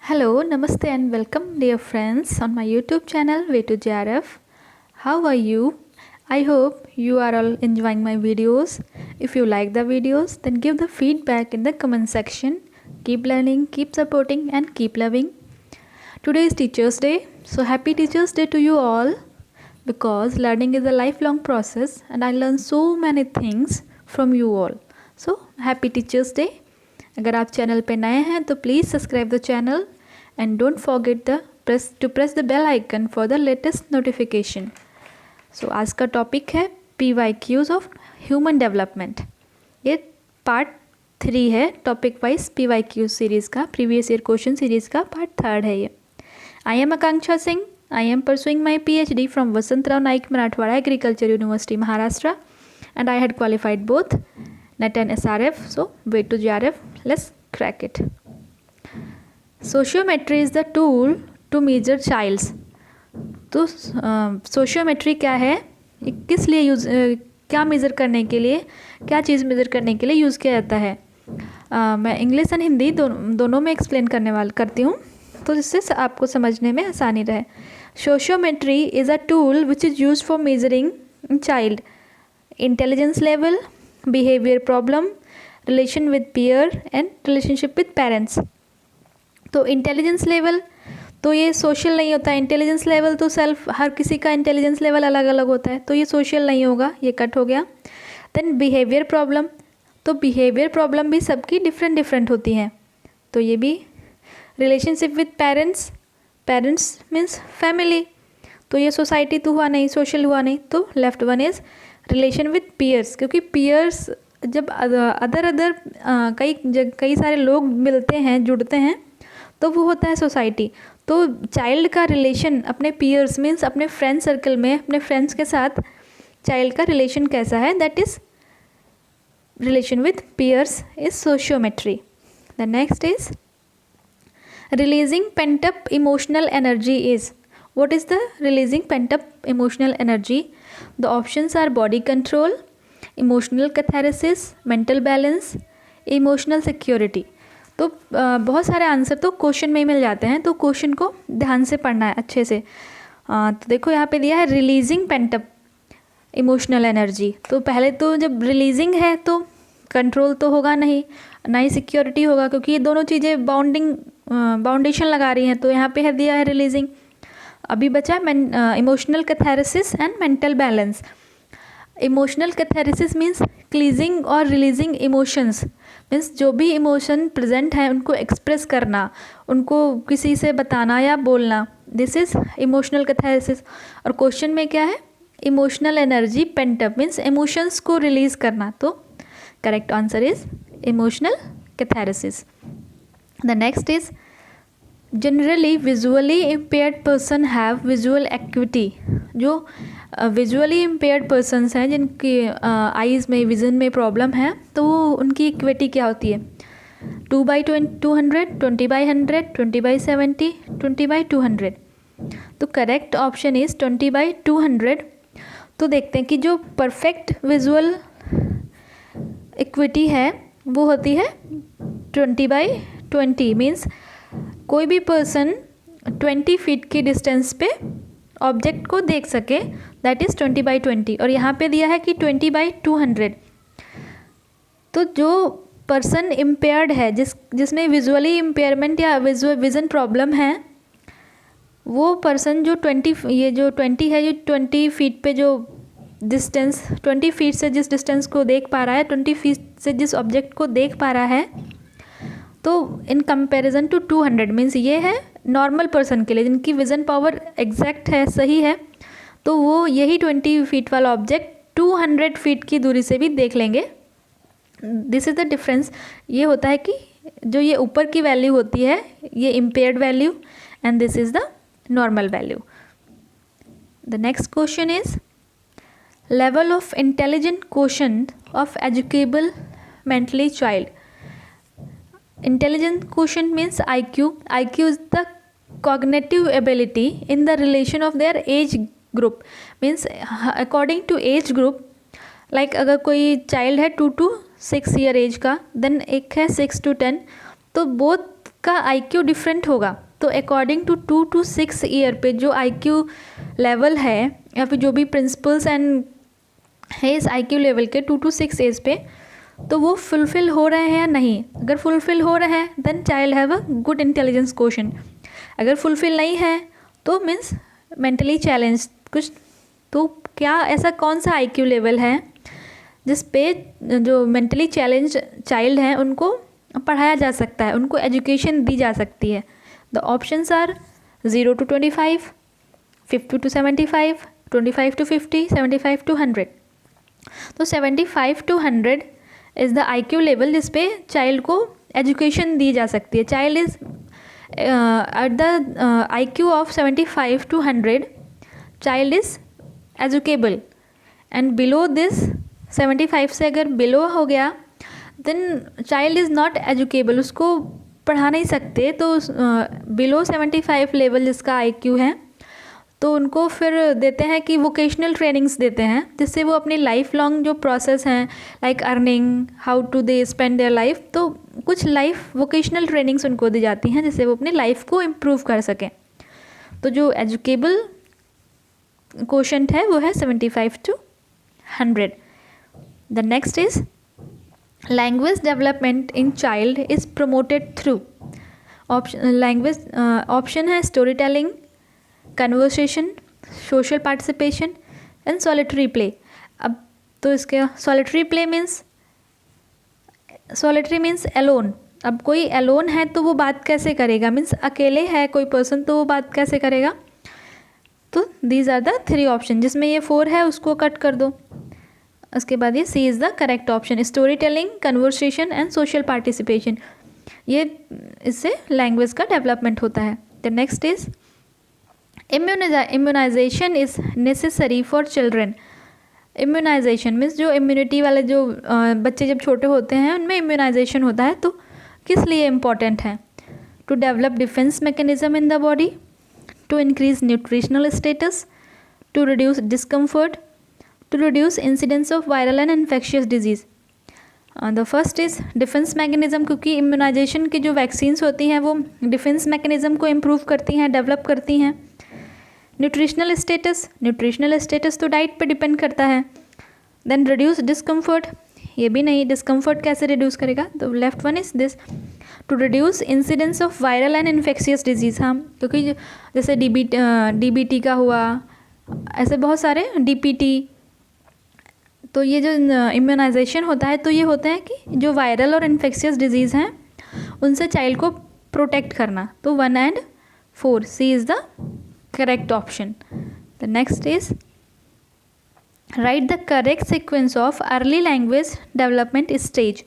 Hello, Namaste and welcome dear friends on my YouTube channel Way to JRF. How are you? I hope you are all enjoying my videos. If you like the videos, then give the feedback in the comment section. Keep learning, keep supporting and keep loving. Today is Teachers Day. So happy Teachers Day to you all, because learning is a lifelong process and I learn so many things from you all. So happy Teachers Day. अगर आप channel पे नए हैं तो please subscribe the channel and don't forget the press the bell icon for the latest notification. So आज का topic है PYQs of human development. ये पार्ट 3 है टॉपिक वाइज PYQ सीरीज़ का, प्रीवियस ईयर क्वेश्चन सीरीज़ का part 3 है ये. I am Akanksha Singh. I am pursuing my PhD from Vasantrao Naik Marathwada agriculture university Maharashtra and I had qualified both NET and SRF. So way to JRF, let's crack it. Sociometry is the tool to measure childs. तो sociometry क्या है, किस लिए use, क्या measure करने के लिए, क्या चीज़ मेज़र करने के लिए यूज़ किया जाता है. मैं इंग्लिश एंड हिंदी दोनों में एक्सप्लेन करती हूँ तो जिससे आपको समझने में आसानी रहे. Sociometry is a tool which is use for measuring child intelligence level, behaviour problem, relation with peer and relationship with parents. तो इंटेलिजेंस लेवल तो ये सोशल नहीं होता है. इंटेलिजेंस लेवल तो सेल्फ, हर किसी का इंटेलिजेंस लेवल अलग अलग होता है, तो ये सोशल नहीं होगा, ये कट हो गया. देन बिहेवियर प्रॉब्लम, तो बिहेवियर प्रॉब्लम भी सबकी डिफरेंट होती हैं, तो ये भी. Relationship with parents, parents means family, तो ये सोसाइटी तो हुआ नहीं, सोशल हुआ नहीं, तो left one is relation with peers, क्योंकि पीयर्स जब अदर कई सारे लोग मिलते हैं, जुड़ते हैं, तो वो होता है सोसाइटी. तो चाइल्ड का रिलेशन अपने पीयर्स मीन्स अपने फ्रेंड सर्कल में, अपने फ्रेंड्स के साथ चाइल्ड का रिलेशन कैसा है, that is relation with peers is sociometry. The next is releasing pent up emotional energy is. what is the releasing pent up emotional energy? The options are body control, emotional catharsis, mental balance, emotional security. तो बहुत सारे answer तो question में ही मिल जाते हैं, तो question को ध्यान से पढ़ना है अच्छे से. तो देखो यहाँ पे दिया है releasing pent up emotional energy. तो पहले तो जब रिलीजिंग है तो कंट्रोल तो होगा नहीं, ना ही सिक्योरिटी होगा, क्योंकि ये दोनों चीज़ें बाउंडेशन लगा रही हैं. तो यहाँ पे है दिया है रिलीजिंग. अभी बचा emotional catharsis and mental balance. Emotional catharsis means cleansing और रिलीजिंग इमोशंस, मीन्स जो भी इमोशन प्रेजेंट है उनको एक्सप्रेस करना, उनको किसी से बताना या बोलना, दिस इज़ इमोशनल कैथारसिस. और क्वेश्चन में क्या है, emotional energy pent up means emotions को रिलीज़ करना, तो correct answer is emotional catharsis. The next is generally visually impaired person have visual equity. जो विजुअली इम्पेयर्ड पर्सनस हैं, जिनकी आइज़ में, विज़न में प्रॉब्लम है, तो उनकी इक्विटी क्या होती है, 2/200, 20/100, 20/70, 20/200. तो करेक्ट ऑप्शन इज़ 20/200. तो देखते हैं कि जो परफेक्ट विजुअल इक्विटी है वो होती है 20/20. मीन्स कोई भी पर्सन 20 फीट की डिस्टेंस पे ऑब्जेक्ट को देख सके, दैट इज़ 20/20. और यहाँ पे दिया है कि 20/200. तो जो पर्सन इम्पेयर्ड है, जिसमें विजुअली इम्पेयरमेंट या विज़न प्रॉब्लम है, वो पर्सन जो 20 है, ये 20 फीट पे जो डिस्टेंस, 20 फीट से जिस डिस्टेंस को देख पा रहा है, 20 फीट से जिस ऑब्जेक्ट को देख पा रहा है, तो इन कंपैरिजन टू 200 मीन्स ये है नॉर्मल पर्सन के लिए, जिनकी विज़न पावर एग्जैक्ट है, सही है, तो वो यही 20 फीट वाला ऑब्जेक्ट 200 फीट की दूरी से भी देख लेंगे. This is the difference. ये होता है कि जो ये ऊपर की वैल्यू होती है, ये impaired value, and this is the normal value. The next question is level of intelligent quotient of educable mentally child. Intelligent quotient means IQ. IQ is the cognitive ability in the relation of their age group. Means according to age group, like अगर कोई child है 2 to 6 year as का, then एक है 6 to 10, तो both का IQ different होगा। तो अकॉर्डिंग टू 2 to 6 ईयर पे जो IQ लेवल है या फिर जो भी प्रिंसिपल्स एंड है इस IQ लेवल के 2 to 6 एज पे, तो वो फुलफ़िल हो रहे हैं या नहीं। अगर फुलफ़िल हो रहे हैं then child have a good intelligence quotient. अगर फुलफ़िल नहीं है तो मीन्स मेंटली चैलेंज कुछ। तो क्या ऐसा कौन सा IQ लेवल है जिस पे जो मेंटली चैलेंज चाइल्ड हैं उनको पढ़ाया जा सकता है, उनको एजुकेशन दी जा सकती है। The options are 0 to 25, 50 to 75, 25 to 50, 75 to 100। तो 75 to 100 is the IQ level जिस पे चाइल्ड को एजुकेशन दी जा सकती है। Child is at the IQ of 75 to 100 child is educable, and below this 75 से अगर बिलो हो गया then child is not educable, उसको पढ़ा नहीं सकते। तो बिलो 75 लेवल जिसका IQ है तो उनको फिर देते हैं कि वोकेशनल ट्रेनिंग्स देते हैं, जिससे वो अपनी लाइफ लॉन्ग जो प्रोसेस हैं like earning, how to they spend their life, तो कुछ लाइफ वोकेशनल ट्रेनिंग्स उनको दी जाती हैं जिससे वो अपनी लाइफ को इम्प्रूव कर सकें। तो जो एजुकेबल क्वोशंट है वो है 75 to 100। The next is language development in child is promoted through language. Option है story telling, conversation, social participation and solitary play. अब तो इसके सॉलिटरी प्ले मीन्स एलोन। अब कोई एलोन है तो वो बात कैसे करेगा, मीन्स अकेले है कोई पर्सन तो वो बात कैसे करेगा। तो दीज आर द 3 ऑप्शन, जिसमें ये 4 है उसको कट कर दो। उसके बाद ये C is the correct option, story telling, conversation and social participation. ये इससे लैंग्वेज का डेवलपमेंट होता है। The next is immunization is necessary for children. Immunization means जो इम्यूनिटी वाले जो बच्चे जब छोटे होते हैं उनमें इम्यूनाइजेशन होता है, तो किस लिए इम्पॉर्टेंट है। To develop defence mechanism in the body, to increase nutritional status, to reduce discomfort, to reduce incidence of viral and infectious disease. The first is defence mechanism, क्योंकि इम्यूनाइजेशन की जो वैक्सीन्स होती हैं वो डिफेंस मैकेनिज्म को improve करती हैं, develop करती हैं। न्यूट्रिशनल स्टेटस तो डाइट पे डिपेंड करता है। देन रिड्यूस डिस्कम्फर्ट, ये भी नहीं, डिस्कम्फर्ट कैसे रिड्यूस करेगा, तो left one is this. To reduce incidence of viral and infectious disease, हाँ, क्योंकि जैसे DBT का हुआ, ऐसे बहुत सारे DPT। तो ये जो इम्यूनाइजेशन होता है तो ये होते हैं कि जो वायरल और इन्फेक्शियस डिजीज़ हैं उनसे चाइल्ड को प्रोटेक्ट करना। तो 1 and 4, C is the correct option. The next is write the correct sequence of early language development stage.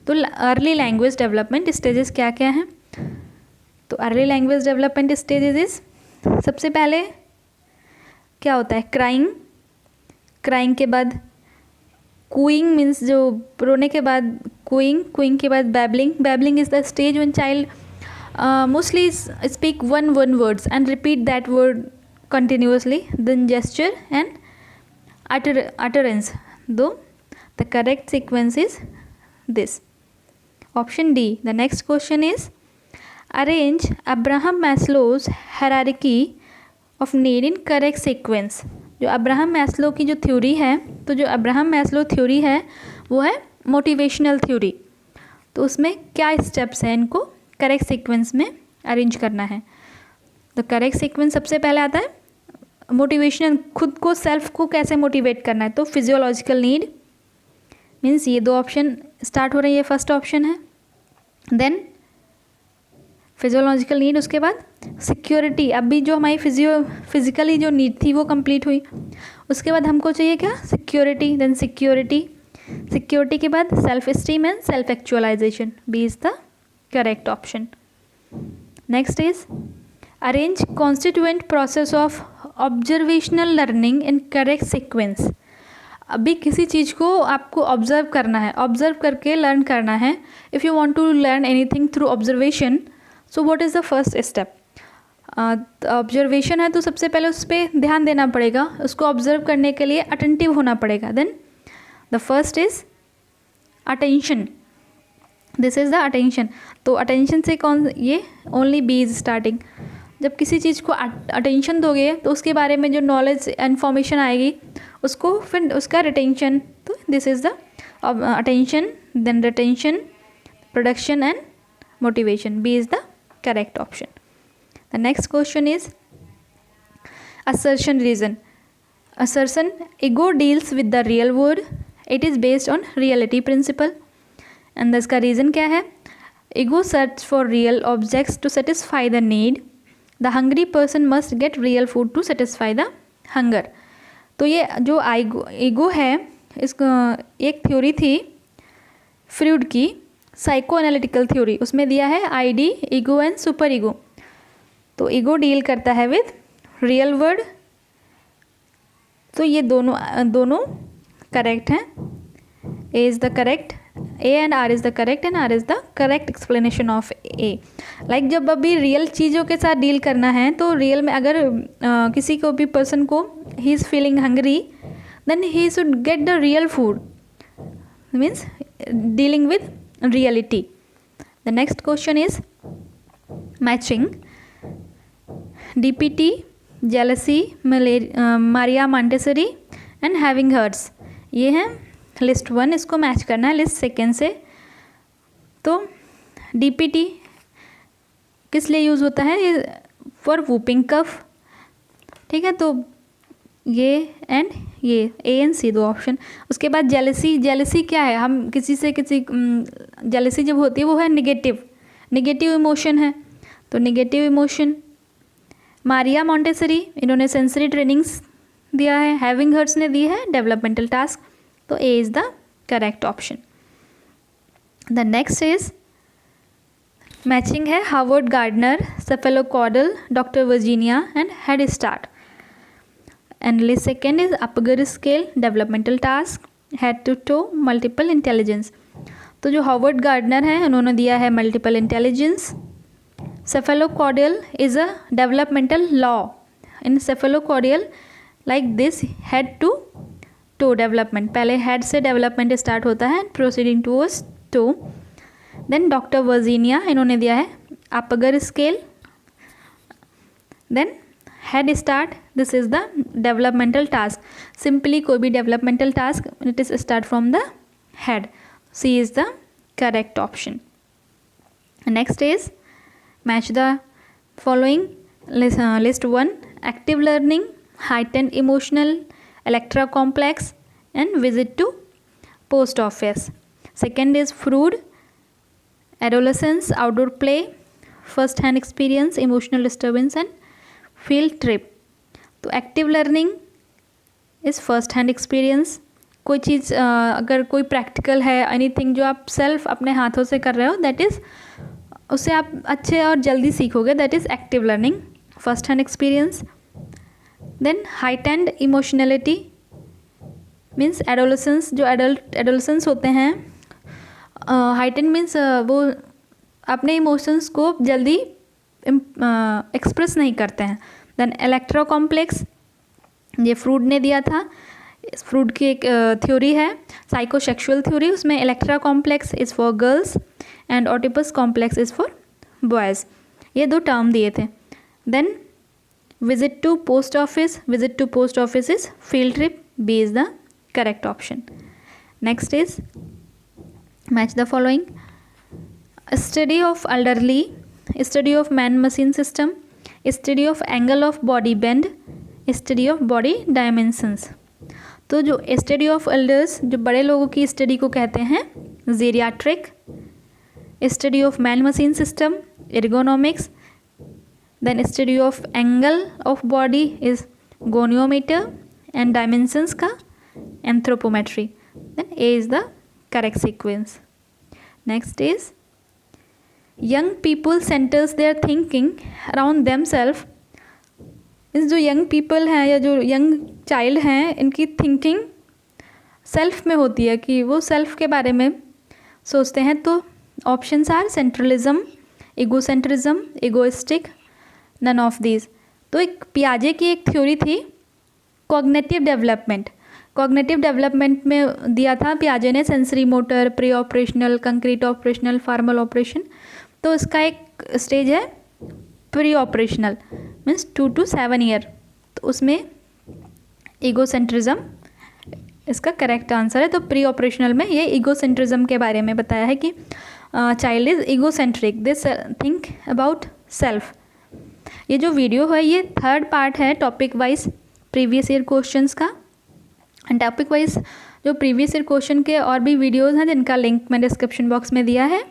तो early language development stages क्या क्या हैं, तो early language development stages is सबसे पहले क्या होता है, क्राइंग के बाद cooing मीन्स जो रोने के बाद cooing के बाद babbling is the stage when child mostly speak one words and repeat that word continuously, then gesture and utterance. Though the correct sequence is this, option D. The next question is arrange Abraham Maslow's hierarchy of need in correct sequence. जो Abraham Maslow की जो theory है, तो जो Abraham Maslow theory है वो है motivational theory. तो उसमें क्या स्टेप्स हैं, इनको करेक्ट सीक्वेंस में अरेंज करना है। तो करेक्ट सीक्वेंस सबसे पहले आता है मोटिवेशनल, खुद को सेल्फ को कैसे मोटिवेट करना है। तो फिजियोलॉजिकल नीड मीन्स ये 2 ऑप्शन स्टार्ट हो रही है, फर्स्ट ऑप्शन है। देन फिजियोलॉजिकल नीड, उसके बाद सिक्योरिटी, अभी जो हमारी फिजिकली जो नीड थी वो कंप्लीट हुई, उसके बाद हमको चाहिए क्या, सिक्योरिटी। देन सिक्योरिटी के बाद self esteem and self actualisation, B is the correct option. Next is arrange constituent process of observational learning in correct sequence. अभी किसी चीज़ को आपको ऑब्जर्व करना है, ऑब्जर्व करके लर्न करना है। If you want to learn anything through observation, so what is the first step. Observation है तो सबसे पहले उस पर ध्यान देना पड़ेगा, उसको ऑब्जर्व करने के लिए अटेंटिव होना पड़ेगा। Then the first is attention, this is the attention. तो अटेंशन से कौन, ये ओनली बी इज स्टार्टिंग। जब किसी चीज़ को अटेंशन दोगे तो उसके बारे में जो नॉलेज इन्फॉर्मेशन आएगी उसको फिर उसका रिटेंशन, तो this is the attention, then retention, production and motivation. B is the correct option. The next question is assertion reason. Assertion, ego deals with the real world, it is based on reality principle, and इसका reason क्या है? ego search for real objects to satisfy the need, the hungry person must get real food to satisfy the hunger। तो ये जो ego है, इसको एक theory थी फ्रूड की, साइको एनालिटिकल थ्योरी, उसमें दिया है ID, ego and super ego. तो ईगो डील करता है विद रियल वर्ड, तो ये दोनों करेक्ट हैं। A is the correct, A and R is the correct, and R is the correct explanation of A. Like जब अभी रियल चीज़ों के साथ डील करना है तो रियल में अगर किसी को भी पर्सन को he is feeling hungry, then he should get the real food, means dealing with reality. The next question is matching DPT, jealousy, Maria Montessori and having hurts. ये है लिस्ट 1, इसको मैच करना है लिस्ट 2 से। तो DPT किस लिए use होता है? ये फॉर वूपिंग कफ, ठीक है। तो ये एंड ये A एंड C 2 ऑप्शन। उसके बाद जेलसी क्या है? हम किसी से जेलसी जब होती है वो है निगेटिव इमोशन है, तो निगेटिव इमोशन। मारिया मॉन्टेसरी, इन्होंने सेंसरी ट्रेनिंग्स दिया है, हैविंग हर्ट्स ने दी है डेवलपमेंटल टास्क, तो A is the correct option. The next is matching है Harvard Gardner, cephalocaudal, doctor Virginia and head start. And list 2 is Apgar scale, developmental task, head to toe, multiple intelligence. तो जो Harvard Gardner है उन्होंने दिया है multiple intelligence. Cephalocordial is a developmental law. In cephalocordial, like this, head to toe development. पहले head से development start होता है, proceeding towards toe. Then Dr. Virginia, इन्होंने दिया है upper scale. Then head start. This is the developmental task. Simply कोई भी developmental task, it is start from the head. C is the correct option. Next is match the following list 1, active learning, heightened emotional, electra complex and visit to post office. Second is Freud, adolescence, outdoor play, first hand experience, emotional disturbance and field trip. तो active learning is first hand experience. कोई चीज़ अगर कोई practical है, anything जो आप self अपने हाथों से कर रहे हो, दैट इज़ उससे आप अच्छे और जल्दी सीखोगे, that is active learning, first hand experience. Then heightened emotionality means adolescence, जो एडोलेसेंस होते हैं, हाइटेंड मीन्स वो अपने इमोशंस को जल्दी एक्सप्रेस नहीं करते हैं। देन इलेक्ट्रो कॉम्प्लेक्स, ये फ्रूड ने दिया था, फ्रूड की एक थ्योरी है साइकोसेक्सुअल थ्योरी, उसमें Electra complex is for girls and Oedipus complex is for boys, ये 2 टर्म दिए थे। Then visit to post office, visit to post office is field trip, B is the correct option. Next is match the following, study of elderly, study of man machine system, study of angle of body bend, study of body dimensions. तो जो study of elders, जो बड़े लोगों की study को कहते हैं geriatric, study of man machine system ergonomics, then study of angle of body is goniometer and dimensions का anthropometry. Then A is the correct sequence. Next is young people centres their thinking around them self, means जो young people हैं या जो young child हैं, इनकी thinking self में होती है कि वो सेल्फ के बारे में सोचते हैं। तो options are centralism, egocentrism, egoistic, none of these. तो एक पियाजे की एक थ्योरी थी कॉग्निटिव डेवलपमेंट, कॉग्निटिव डेवलपमेंट में दिया था पियाजे ने sensory motor, pre operational, concrete operational, formal operation. तो इसका एक स्टेज है pre operational, means 2 to 7 year. तो उसमें ईगोसेंट्रिज्म इसका करेक्ट आंसर है। तो प्री ऑपरेशनल में ये ईगोसेंट्रिज्म के बारे में बताया है कि child is egocentric, this think about self. ये जो वीडियो है ये 3rd पार्ट है topic wise previous year questions का। एंड टॉपिक वाइज जो प्रीवियस ईयर क्वेश्चन के और भी वीडियोस हैं जिनका लिंक मैं डिस्क्रिप्शन बॉक्स में दिया है,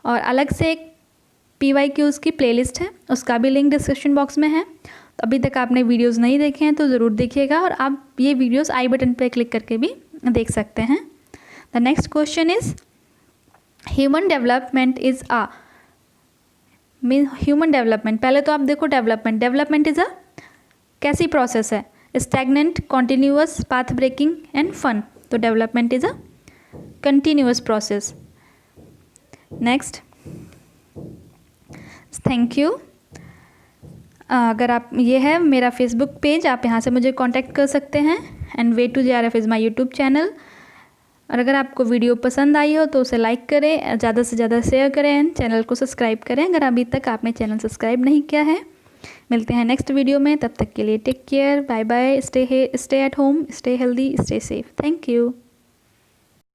और अलग से एक PYQs की प्लेलिस्ट है, उसका भी लिंक डिस्क्रिप्शन बॉक्स में है। तो अभी तक आपने वीडियोस नहीं देखे हैं तो ज़रूर देखिएगा, और आप ये वीडियोस आई बटन पे क्लिक करके भी देख सकते हैं। The next question is human development is a mean human development, पहले तो आप देखो डेवलपमेंट इज़ अ कैसी प्रोसेस है, stagnant, continuous, path breaking and fun. तो development is a continuous process. Next, thank you. अगर आप ये है मेरा फेसबुक पेज, आप यहाँ से मुझे कांटेक्ट कर सकते हैं। And way to JRF is my YouTube channel. और अगर आपको वीडियो पसंद आई हो तो उसे लाइक करें, ज़्यादा से ज़्यादा शेयर करें, एंड चैनल को सब्सक्राइब करें अगर अभी तक आपने चैनल सब्सक्राइब नहीं किया है। मिलते हैं नेक्स्ट वीडियो में, तब तक के लिए take care, bye bye, stay at home, stay healthy, stay safe. Thank you.